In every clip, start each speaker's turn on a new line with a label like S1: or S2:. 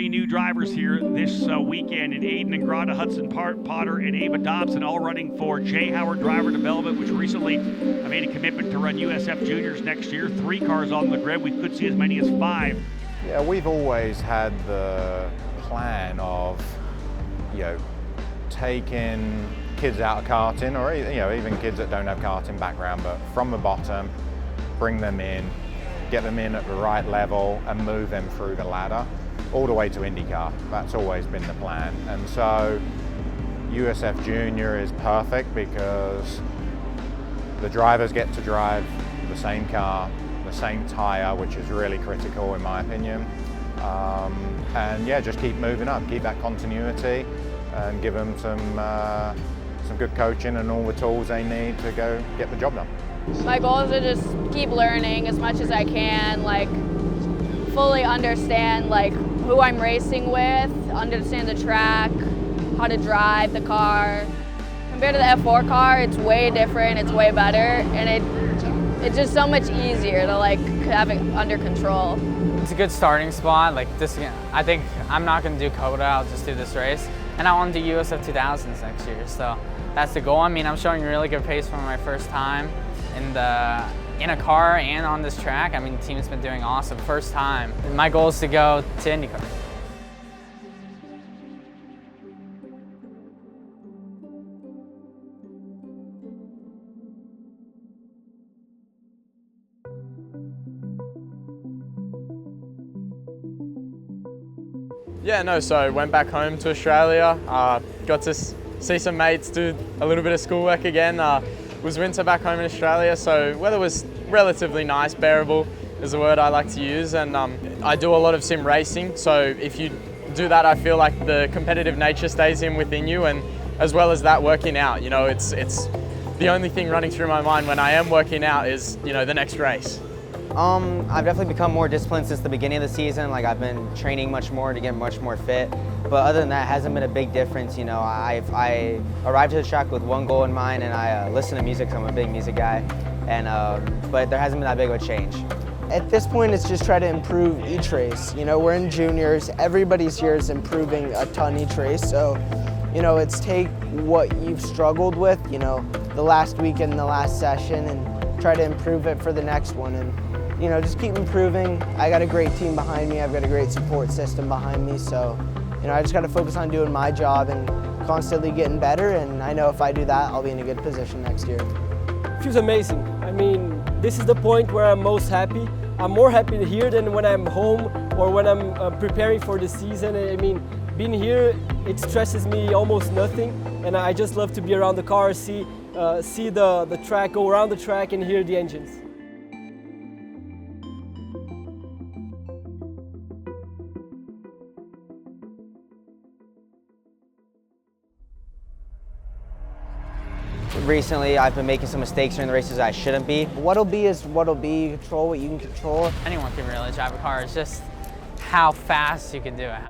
S1: three new drivers here this weekend in Ayden Ingratta, Hudson Potter, and Ava Dobson, all running for J. Howard Driver Development, which recently made a commitment to run USF Juniors next year. 3 cars on the grid. We could see as many as 5.
S2: Yeah, we've always had the plan of, taking kids out of karting, or even kids that don't have karting background, but from the bottom, bring them in, get them in at the right level and move them through the ladder all the way to IndyCar. That's always been the plan. And so USF Junior is perfect because the drivers get to drive the same car, the same tire, which is really critical in my opinion. And yeah, just keep moving up, keep that continuity and give them some good coaching and all the tools they need to go get the job done.
S3: My goal is to just keep learning as much as I can, fully understand who I'm racing with, understand the track, how to drive the car. Compared to the F4 car, it's way different, it's way better, and it's just so much easier to have it under control.
S4: It's a good starting spot. I think I'm not going to do Coda, I'll just do this race. And I want to do USF 2000s next year, so that's the goal. I mean, I'm showing really good pace for my first time in a car and on this track. I mean, the team's been doing awesome. First time. My goal is to go to IndyCar.
S5: Yeah, no, so went back home to Australia, got to see some mates, do a little bit of schoolwork again. It was winter back home in Australia, so weather was relatively nice, bearable is the word I like to use, and I do a lot of sim racing, so if you do that, I feel like the competitive nature stays within you, and as well as that, working out, it's the only thing running through my mind when I am working out is, the next race.
S6: I've definitely become more disciplined since the beginning of the season. I've been training much more to get much more fit. But other than that, it hasn't been a big difference. I arrived to the track with one goal in mind, and I listen to music, so I'm a big music guy. And but there hasn't been that big of a change.
S7: At this point, it's just try to improve each race. We're in juniors. Everybody's here is improving a ton each race. So, it's take what you've struggled with, the last weekend, the last session, and try to improve it for the next one. And just keep improving. I got a great team behind me. I've got a great support system behind me. So, I just got to focus on doing my job and constantly getting better. And I know if I do that, I'll be in a good position next year.
S8: It feels amazing. I mean, this is the point where I'm most happy. I'm more happy here than when I'm home or when I'm preparing for the season. I mean, being here, it stresses me almost nothing. And I just love to be around the car, see the track, go around the track and hear the engines.
S6: Recently, I've been making some mistakes during the races I shouldn't be.
S7: What'll be is what'll be. You control what you can control.
S4: Anyone can really drive a car. It's just how fast you can do it.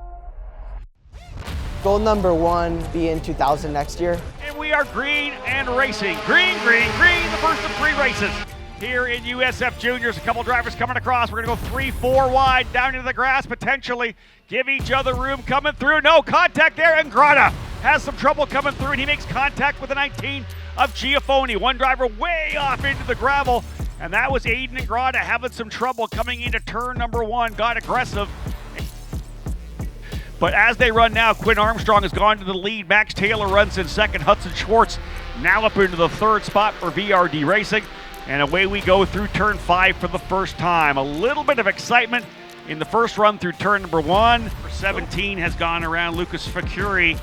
S7: Goal number 1, be in 2000 next year.
S1: And we are green and racing. Green, green, green, the first of 3 races here in USF Juniors. A couple drivers coming across. We're going to go 3-4 wide down into the grass, potentially give each other room coming through. No contact there. Ingratta has some trouble coming through, and he makes contact with the 19 of Giaffone. One driver way off into the gravel, and that was Ayden Ingratta having some trouble coming into turn number 1. Got aggressive. But as they run now, Quinn Armstrong has gone to the lead. Max Taylor runs in second. Hudson Schwartz now up into the 3rd spot for VRD Racing. And away we go through turn 5 for the first time. A little bit of excitement in the first run through turn number 1. Number 17 has gone around Lucas Facuri.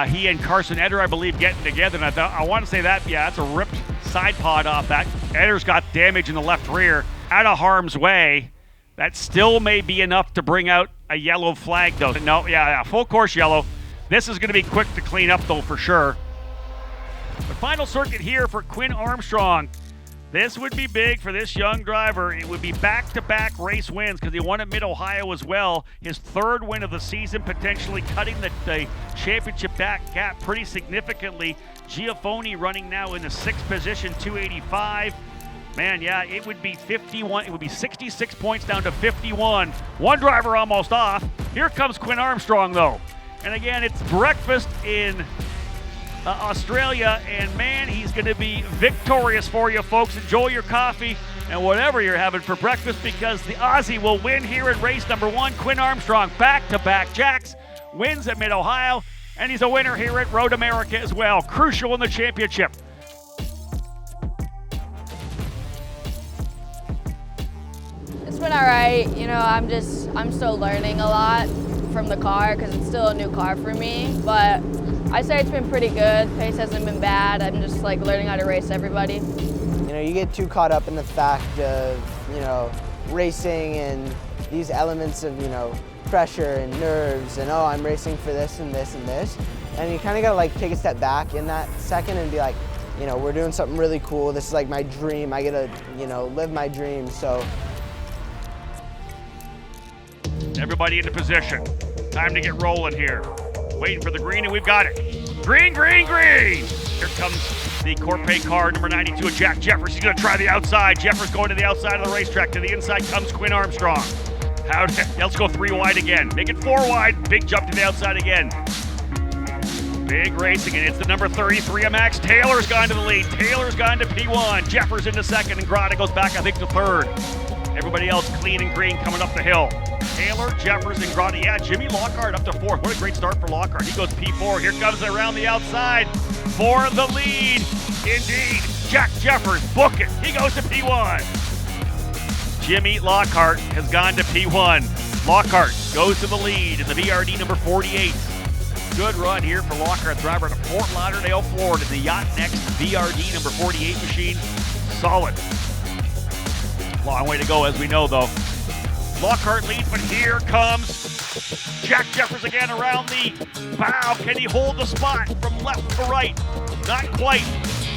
S1: He and Carson Eder, I believe, getting together. And I want to say that, yeah, that's a ripped side pod off that. Eder's got damage in the left rear, out of harm's way. That still may be enough to bring out a yellow flag, though. No, yeah, full course yellow. This is going to be quick to clean up, though, for sure. The final circuit here for Quinn Armstrong. This would be big for this young driver. It would be back-to-back race wins because he won at Mid-Ohio as well. His 3rd win of the season, potentially cutting the championship gap pretty significantly. Giaffone running now in the 6th position, 285. Man, yeah, it would be 51. It would be 66 points down to 51. One driver almost off. Here comes Quinn Armstrong, though. And again, it's breakfast in Australia, and man, he's going to be victorious for you, folks. Enjoy your coffee and whatever you're having for breakfast, because the Aussie will win here in race number 1. Quinn Armstrong, back-to-back jacks, wins at Mid-Ohio, and he's a winner here at Road America as well. Crucial in the championship.
S3: It's been all right. You know, I'm still learning a lot from the car because it's still a new car for me, but I say it's been pretty good. Pace hasn't been bad. I'm just like learning how to race everybody.
S7: You know, you get too caught up in the fact of, you know, racing and these elements of, you know, pressure and nerves and, oh, I'm racing for this and this and this. And you kind of got to like take a step back in that second and be like, you know, we're doing something really cool. This is like my dream. I get to, you know, live my dream. So
S1: everybody into position. Time to get rolling here. Waiting for the green, and we've got it. Green, green, green! Here comes the Corpay car, number 92 of Jack Jeffers. He's going to try the outside. Jeffers going to the outside of the racetrack. To the inside comes Quinn Armstrong. Let's go 3 wide again. Make it 4 wide. Big jump to the outside again. Big racing, and it's the number 33 of Max. Taylor's gone to the lead. Taylor's gone to P1. Jeffers into second, and Ingratta goes back, I think, to third. Everybody else clean and green coming up the hill. Taylor, Jeffers, Ingratta. Yeah, Jimmy Lockhart up to 4th. What a great start for Lockhart. He goes P4. Here comes around the outside for the lead. Indeed, Jack Jeffers, book it. He goes to P1. Jimmy Lockhart has gone to P1. Lockhart goes to the lead in the VRD number 48. Good run here for Lockhart, driver out of Fort Lauderdale, Florida. The Yacht Next VRD number 48 machine. Solid. Long way to go, as we know, though. Lockhart leads, but here comes Jack Jeffers again around the bow. Can he hold the spot from left to right? Not quite.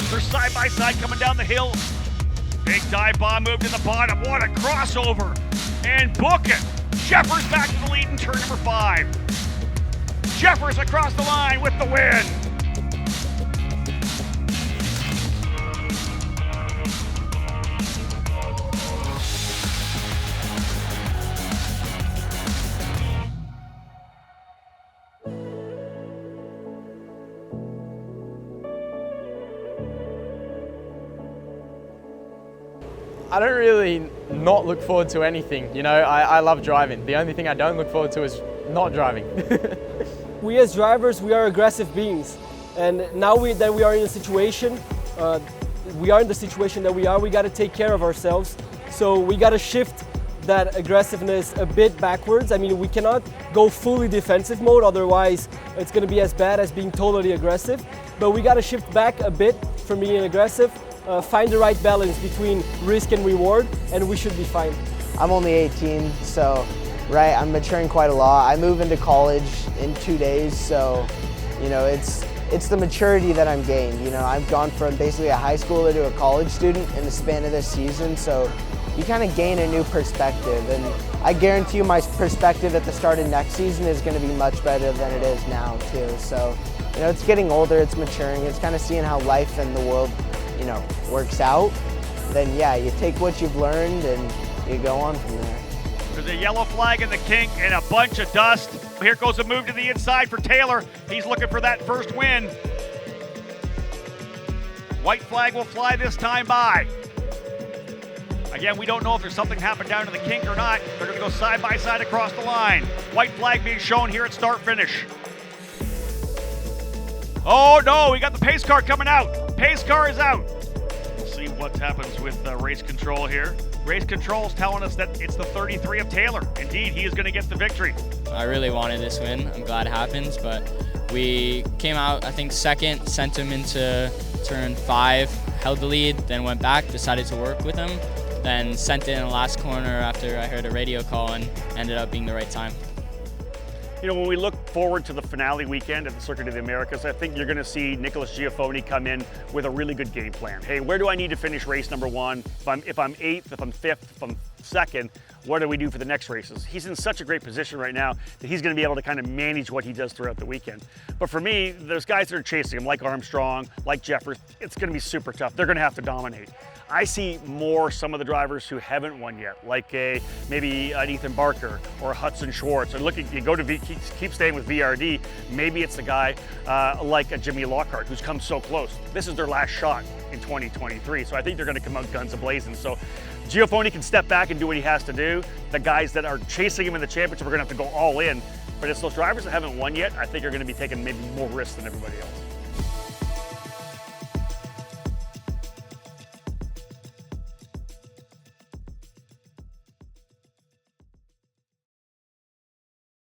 S1: They're side by side coming down the hill. Big dive bomb moved in the bottom. What a crossover. And book it. Jeffers back to the lead in turn number 5. Jeffers across the line with the win.
S5: I don't really not look forward to anything. You know, I love driving. The only thing I don't look forward to is not driving.
S8: We as drivers, we are aggressive beings. And now that we are in a situation, we are in the situation that we got to take care of ourselves. So we got to shift that aggressiveness a bit backwards. I mean, we cannot go fully defensive mode, otherwise it's going to be as bad as being totally aggressive. But we got to shift back a bit from being aggressive. Find the right balance between risk and reward, and we should be fine.
S7: I'm only 18, so right, I'm maturing quite a lot. I move into college in 2 days, so you know, it's the maturity that I'm gained. You know, I've gone from basically a high schooler to a college student in the span of this season, so you kind of gain a new perspective, and I guarantee you my perspective at the start of next season is going to be much better than it is now too. So, you know, it's getting older, it's maturing, it's kind of seeing how life and the world, you know, works out. Then yeah, you take what you've learned and you go on from there.
S1: There's a yellow flag in the kink and a bunch of dust. Here goes a move to the inside for Taylor. He's looking for that first win. White flag will fly this time by. Again, we don't know if there's something happened down in the kink or not. They're going to go side by side across the line. White flag being shown here at start finish. Oh no, we got the pace car coming out. Pace car is out. We'll see what happens with race control here. Race control is telling us that it's the 33 of Taylor. Indeed, he is going to get the victory.
S9: I really wanted this win. I'm glad it happens, but we came out, I think, second, sent him into turn 5, held the lead, then went back, decided to work with him, then sent it in the last corner after I heard a radio call and ended up being the right time.
S1: You know, when we look forward to the finale weekend at the Circuit of the Americas, I think you're going to see Nicolas Giaffone come in with a really good game plan. Hey, where do I need to finish race number 1? If I'm 8th, if I'm 5th, if I'm 2nd, what do we do for the next races? He's in such a great position right now that he's going to be able to kind of manage what he does throughout the weekend. But for me, those guys that are chasing him, like Armstrong, like Jeffers, it's going to be super tough. They're going to have to dominate. I see more some of the drivers who haven't won yet, like maybe an Ethan Barker or a Hudson Schwartz. And look, you go to keep staying with VRD, maybe it's the guy like a Jimmy Lockhart who's come so close. This is their last shot in 2023, so I think they're going to come out guns a-blazing. So Giaffone can step back and do what he has to do. The guys that are chasing him in the championship are going to have to go all in. But it's those drivers that haven't won yet, I think are going to be taking maybe more risks than everybody else.